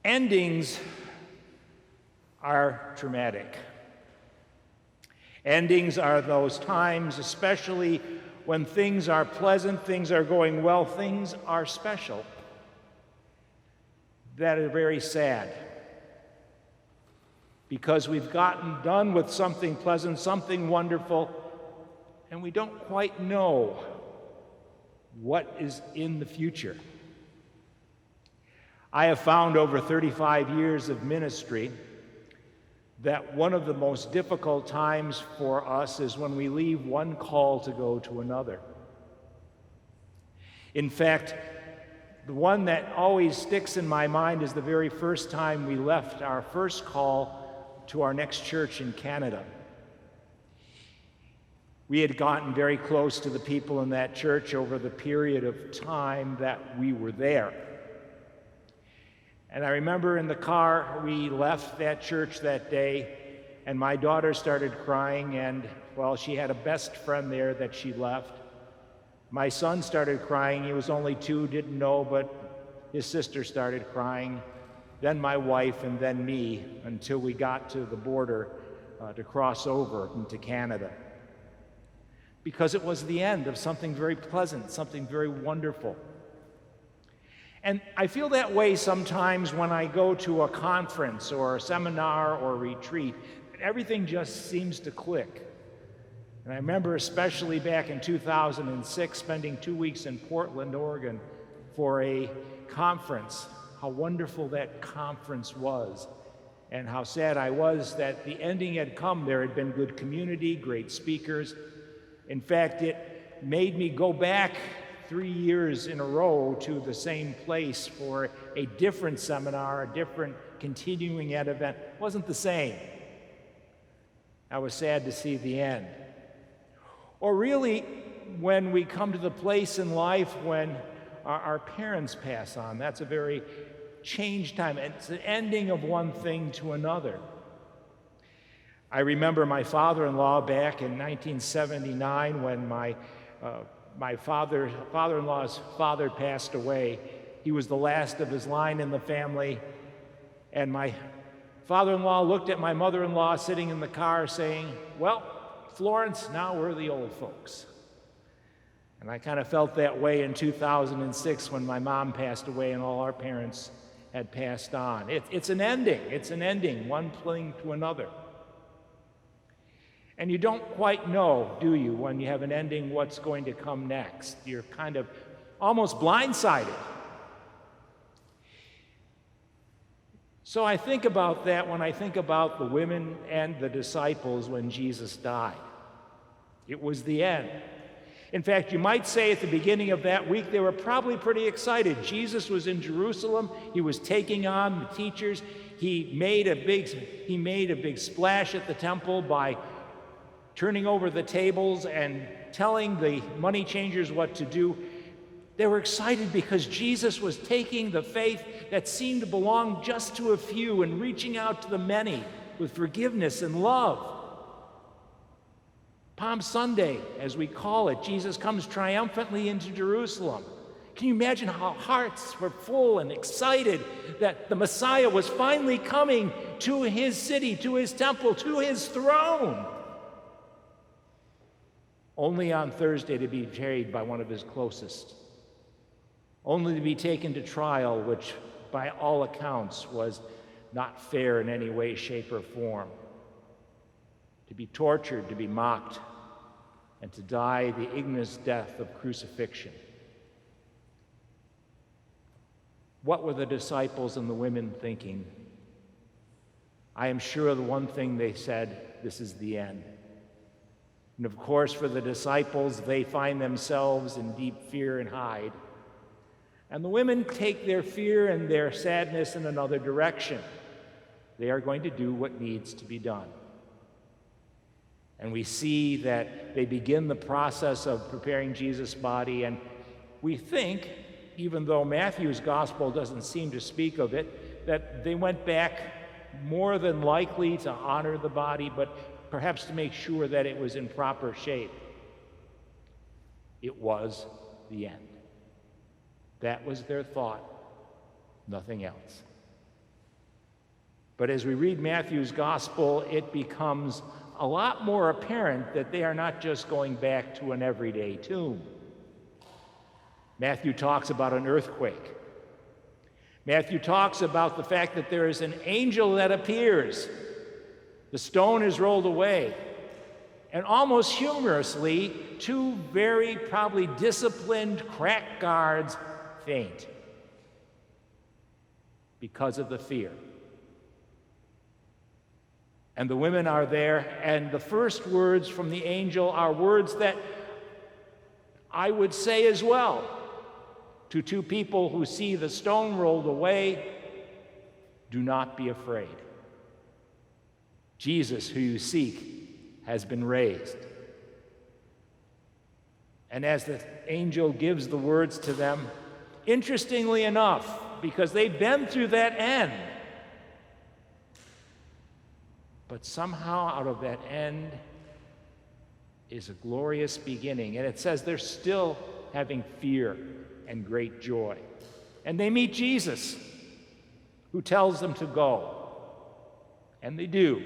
Endings are traumatic. Endings are those times, especially when things are pleasant, things are going well, things are special, that are very sad. Because we've gotten done with something pleasant, something wonderful, and we don't quite know what is in the future. I have found over 35 years of ministry that one of the most difficult times for us is when we leave one call to go to another. In fact, the one that always sticks in my mind is the very first time we left our first call to our next church in Canada. We had gotten very close to the people in that church over the period of time that we were there. And I remember in the car, we left that church that day, and my daughter started crying, and, well, she had a best friend there that she left. My son started crying. He was only 2, didn't know, but his sister started crying. Then my wife, and then me, until we got to the border to cross over into Canada. Because it was the end of something very pleasant, something very wonderful. And I feel that way sometimes when I go to a conference or a seminar or a retreat. Everything just seems to click. And I remember especially back in 2006 spending 2 weeks in Portland, Oregon for a conference, how wonderful that conference was, and how sad I was that the ending had come. There had been good community, great speakers. In fact, it made me go back 3 years in a row to the same place for a different seminar, a different continuing ed event. It wasn't the same. I was sad to see the end. Or really, when we come to the place in life when our parents pass on, that's a very changed time. It's an ending of one thing to another. I remember my father-in-law back in 1979 when my father-in-law's father passed away. He was the last of his line in the family, and my father-in-law looked at my mother-in-law sitting in the car saying, "Well, Florence, now we're the old folks." And I kind of felt that way in 2006 when my mom passed away and all our parents had passed on. It's an ending, one thing to another. And you don't quite know, do you, when you have an ending, what's going to come next. You're kind of almost blindsided. So I think about that when I think about the women and the disciples when Jesus died. It was the end. In fact, you might say at the beginning of that week, they were probably pretty excited. Jesus was in Jerusalem. He was taking on the teachers. He made a big splash at the temple by turning over the tables and telling the money changers what to do. They were excited because Jesus was taking the faith that seemed to belong just to a few and reaching out to the many with forgiveness and love. Palm Sunday, as we call it, Jesus comes triumphantly into Jerusalem. Can you imagine how hearts were full and excited that the Messiah was finally coming to his city, to his temple, to his throne? Only on Thursday to be betrayed by one of his closest. Only to be taken to trial, which by all accounts was not fair in any way, shape, or form. To be tortured, to be mocked, and to die the ignominious death of crucifixion. What were the disciples and the women thinking? I am sure the one thing they said, this is the end. And of course, for the disciples, they find themselves in deep fear and hide. And the women take their fear and their sadness in another direction. They are going to do what needs to be done. And we see that they begin the process of preparing Jesus' body, and we think, even though Matthew's gospel doesn't seem to speak of it, that they went back more than likely to honor the body, but perhaps to make sure that it was in proper shape. It was the end. That was their thought, nothing else. But as we read Matthew's gospel, it becomes a lot more apparent that they are not just going back to an everyday tomb. Matthew talks about an earthquake. Matthew talks about the fact that there is an angel that appears. The stone is rolled away. And almost humorously, two very probably disciplined crack guards faint because of the fear. And the women are there, and the first words from the angel are words that I would say as well to two people who see the stone rolled away: do not be afraid. Jesus, who you seek, has been raised. And as the angel gives the words to them, interestingly enough, because they've been through that end, but somehow out of that end is a glorious beginning. And it says they're still having fear and great joy. And they meet Jesus, who tells them to go. And they do.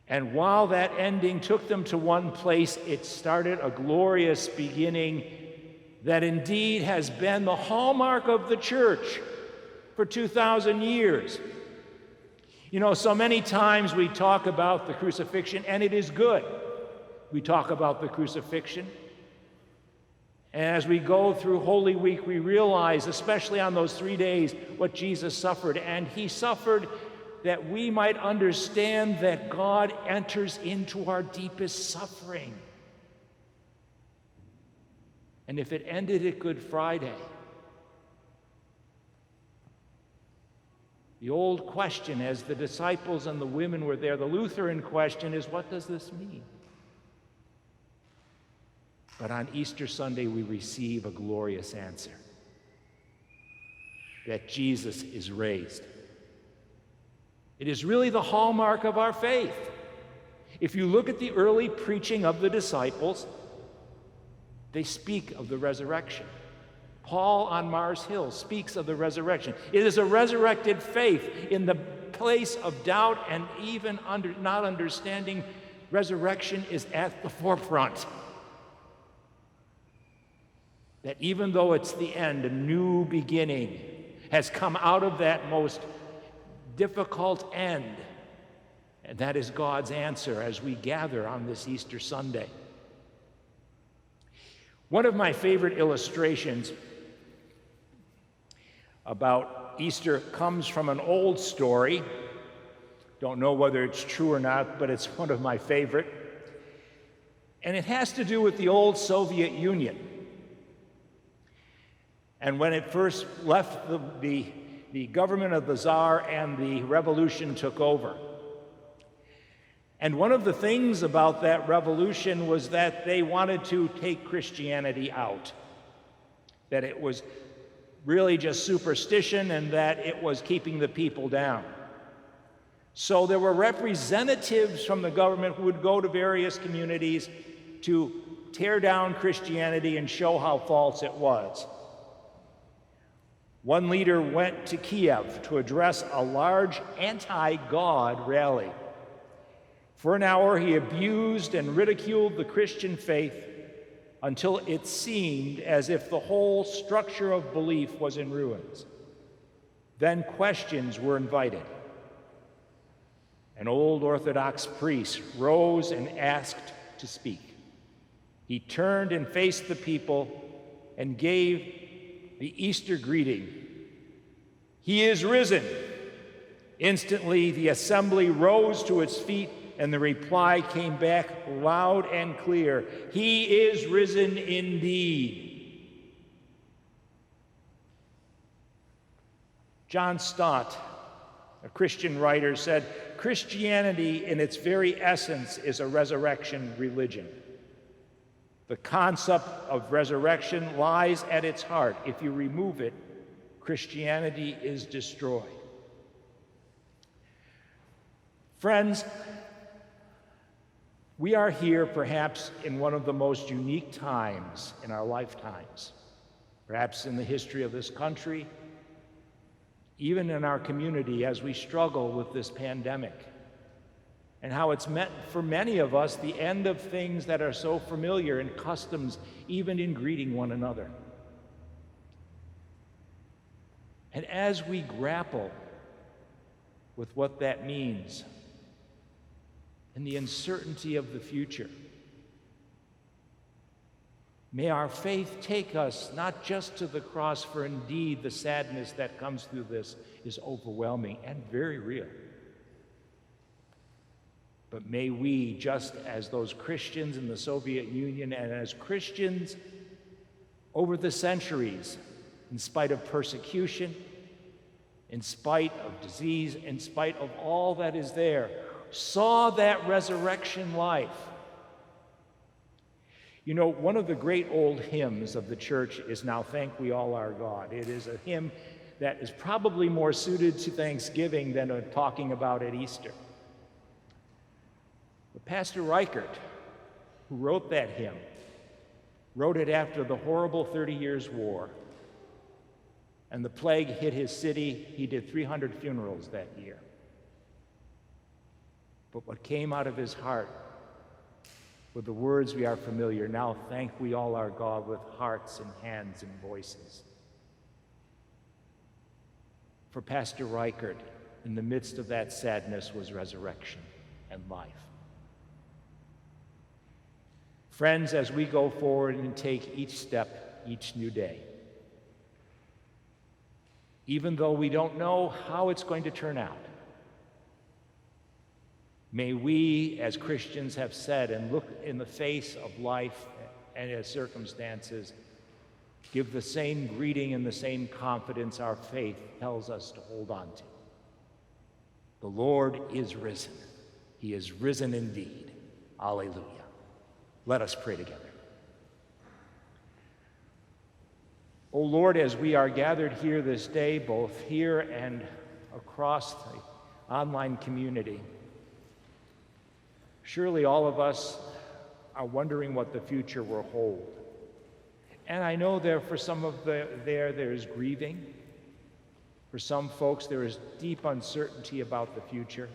And while that ending took them to one place, it started a glorious beginning that indeed has been the hallmark of the church for 2,000 years. You know, so many times we talk about the crucifixion, and it is good. We talk about the crucifixion. And as we go through Holy Week, we realize, especially on those 3 days, what Jesus suffered. And he suffered that we might understand that God enters into our deepest suffering. And if it ended at Good Friday, the old question, as the disciples and the women were there, the Lutheran question is, what does this mean? But on Easter Sunday, we receive a glorious answer, that Jesus is raised. It is really the hallmark of our faith. If you look at the early preaching of the disciples, they speak of the resurrection. Paul on Mars Hill speaks of the resurrection. It is a resurrected faith. In the place of doubt and even not understanding, resurrection is at the forefront. That even though it's the end, a new beginning has come out of that most difficult end. And that is God's answer as we gather on this Easter Sunday. One of my favorite illustrations about Easter comes from an old story. Don't know whether it's true or not, but it's one of my favorite. And it has to do with the old Soviet Union. And when it first left the government of the Tsar and the revolution took over. And one of the things about that revolution was that they wanted to take Christianity out, that it was really just superstition and that it was keeping the people down. So there were representatives from the government who would go to various communities to tear down Christianity and show how false it was. One leader went to Kiev to address a large anti-God rally. For an hour, he abused and ridiculed the Christian faith until it seemed as if the whole structure of belief was in ruins. Then questions were invited. An old Orthodox priest rose and asked to speak. He turned and faced the people and gave the Easter greeting. He is risen. Instantly, the assembly rose to its feet, and the reply came back loud and clear. He is risen indeed. John Stott, a Christian writer, said, Christianity in its very essence is a resurrection religion. The concept of resurrection lies at its heart. If you remove it, Christianity is destroyed. Friends, we are here perhaps in one of the most unique times in our lifetimes, perhaps in the history of this country, even in our community as we struggle with this pandemic, and how it's meant for many of us the end of things that are so familiar and customs, even in greeting one another. And as we grapple with what that means and the uncertainty of the future, may our faith take us not just to the cross, for indeed the sadness that comes through this is overwhelming and very real. But may we, just as those Christians in the Soviet Union and as Christians over the centuries, in spite of persecution, in spite of disease, in spite of all that is there, saw that resurrection life. You know, one of the great old hymns of the church is Now Thank We All Our God. It is a hymn that is probably more suited to Thanksgiving than talking about at Easter. But Pastor Reichert, who wrote that hymn, wrote it after the horrible 30 Years' War, and the plague hit his city. He did 300 funerals that year. But what came out of his heart with the words we are familiar, now thank we all our God with hearts and hands and voices. For Pastor Reichert, in the midst of that sadness was resurrection and life. Friends, as we go forward and take each step, each new day, even though we don't know how it's going to turn out, may we, as Christians have said, and look in the face of life and its circumstances, give the same greeting and the same confidence our faith tells us to hold on to. The Lord is risen. He is risen indeed. Alleluia. Let us pray together. O Lord, as we are gathered here this day, both here and across the online community, surely all of us are wondering what the future will hold. And I know there for some of there is grieving. For some folks, there is deep uncertainty about the future.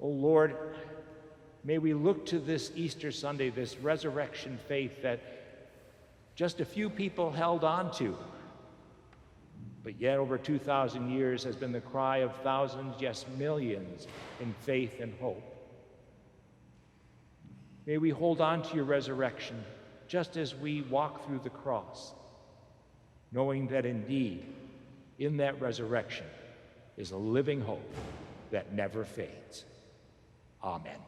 Oh Lord, may we look to this Easter Sunday, this resurrection faith that just a few people held on to, but yet over 2,000 years has been the cry of thousands, yes, millions in faith and hope. May we hold on to your resurrection just as we walk through the cross, knowing that indeed in that resurrection is a living hope that never fades. Amen.